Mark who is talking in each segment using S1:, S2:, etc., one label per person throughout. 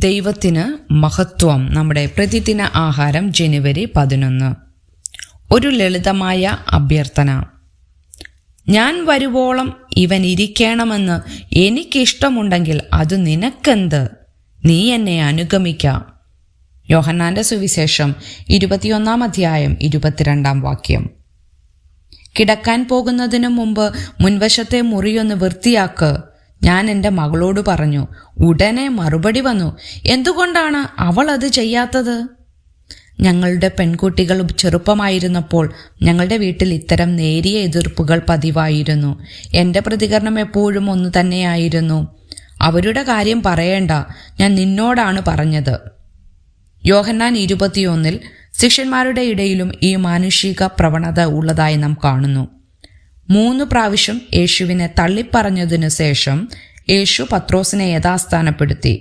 S1: ദൈവത്തിന് മഹത്വം. നമ്മുടെ പ്രതിദിന ആഹാരം ജനുവരി 11. ഒരു ലളിതമായ അഭ്യർത്ഥന. ഞാൻ വരുവോളം ഇവൻ ഇരിക്കണമെന്ന് എനിക്കിഷ്ടമുണ്ടെങ്കിൽ അത് നിനക്കെന്ത്? നീ എന്നെ അനുഗമിക്ക. യോഹന്നാന്റെ സുവിശേഷം 21 അധ്യായം 22 വാക്യം. കിടക്കാൻ പോകുന്നതിനു മുമ്പ് മുൻവശത്തെ മുറിയൊന്ന് വൃത്തിയാക്ക്, ഞാൻ എൻ്റെ മകളോട് പറഞ്ഞു. ഉടനെ മറുപടി വന്നു, എന്തുകൊണ്ടാണ് അവൾ അത് ചെയ്യാത്തത്? ഞങ്ങളുടെ പെൺകുട്ടികൾ ചെറുപ്പമായിരുന്നപ്പോൾ ഞങ്ങളുടെ വീട്ടിൽ ഇത്തരം നേരിയ എതിർപ്പുകൾ പതിവായിരുന്നു. എൻ്റെ പ്രതികരണം എപ്പോഴും ഒന്നു തന്നെയായിരുന്നു, അവരുടെ കാര്യം പറയേണ്ട, ഞാൻ നിന്നോടാണ് പറഞ്ഞത്. യോഹന്നാൻ 21 ശിഷ്യന്മാരുടെ ഇടയിലും ഈ മാനുഷിക പ്രവണത ഉള്ളതായി നാം കാണുന്നു. 3 പ്രാവശ്യം യേശുവിനെ തള്ളിപ്പറഞ്ഞതിനു ശേഷം യേശു പത്രോസിനെ യഥാസ്ഥാനപ്പെടുത്തി.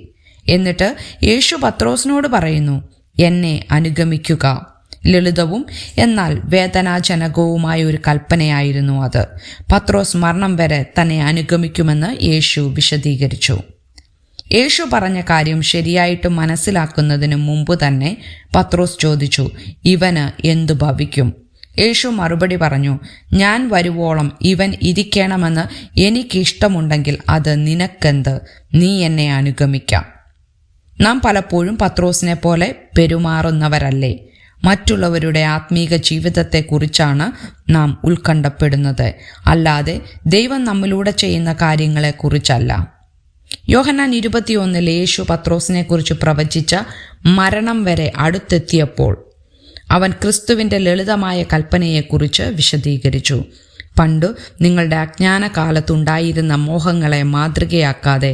S1: എന്നിട്ട് യേശു പത്രോസിനോട് പറയുന്നു, എന്നെ അനുഗമിക്കുക. ലളിതവും എന്നാൽ വേദനാജനകവുമായ ഒരു കൽപ്പനയായിരുന്നു അത്. പത്രോസ് മരണം വരെ തന്നെ അനുഗമിക്കുമെന്ന് യേശു വിശദീകരിച്ചു. യേശു പറഞ്ഞ കാര്യം ശരിയായിട്ട് മനസ്സിലാക്കുന്നതിന് മുമ്പ് തന്നെ പത്രോസ് ചോദിച്ചു, ഇവന് എന്തു ഭവിക്കും? യേശു മറുപടി പറഞ്ഞു, ഞാൻ വരുവോളം ഇവൻ ഇരിക്കണമെന്ന് എനിക്കിഷ്ടമുണ്ടെങ്കിൽ അത് നിനക്കെന്ത്? നീ എന്നെ അനുഗമിക്കാം. നാം പലപ്പോഴും പത്രോസിനെ പോലെ പെരുമാറുന്നവരല്ലേ? മറ്റുള്ളവരുടെ ആത്മീക ജീവിതത്തെക്കുറിച്ചാണ് നാം ഉത്കണ്ഠപ്പെടുന്നത്, അല്ലാതെ ദൈവം നമ്മിലൂടെ ചെയ്യുന്ന കാര്യങ്ങളെക്കുറിച്ചല്ല. യോഹന്നാൻ 21 യേശു പത്രോസിനെ കുറിച്ച് പ്രവചിച്ച മരണം വരെ അടുത്തെത്തിയപ്പോൾ അവൻ ക്രിസ്തുവിൻ്റെ ലളിതമായ കൽപ്പനയെക്കുറിച്ച് വിശദീകരിച്ചു. പണ്ടു നിങ്ങളുടെ അജ്ഞാന കാലത്തുണ്ടായിരുന്ന മോഹങ്ങളെ മാതൃകയാക്കാതെ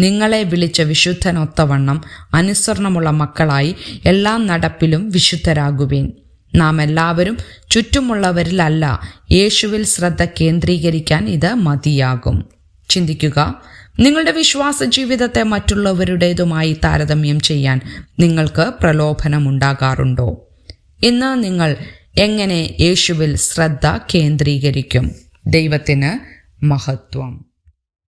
S1: നിങ്ങളെ വിളിച്ച വിശുദ്ധനൊത്തവണ്ണം അനുസരണമുള്ള മക്കളായി എല്ലാ നടപ്പിലും വിശുദ്ധരാകുവിൻ. നാം എല്ലാവരും ചുറ്റുമുള്ളവരിലല്ല, യേശുവിൽ ശ്രദ്ധ കേന്ദ്രീകരിക്കാൻ ഇത് മതിയാകും. ചിന്തിക്കുക, നിങ്ങളുടെ വിശ്വാസ ജീവിതത്തെ മറ്റുള്ളവരുടേതുമായി താരതമ്യം ചെയ്യാൻ നിങ്ങൾക്ക് പ്രലോഭനമുണ്ടാകാറുണ്ടോ? ഇന്ന് നിങ്ങൾ എങ്ങനെ യേശുവിൽ ശ്രദ്ധ കേന്ദ്രീകരിക്കും? ദൈവത്തിന് മഹത്വം.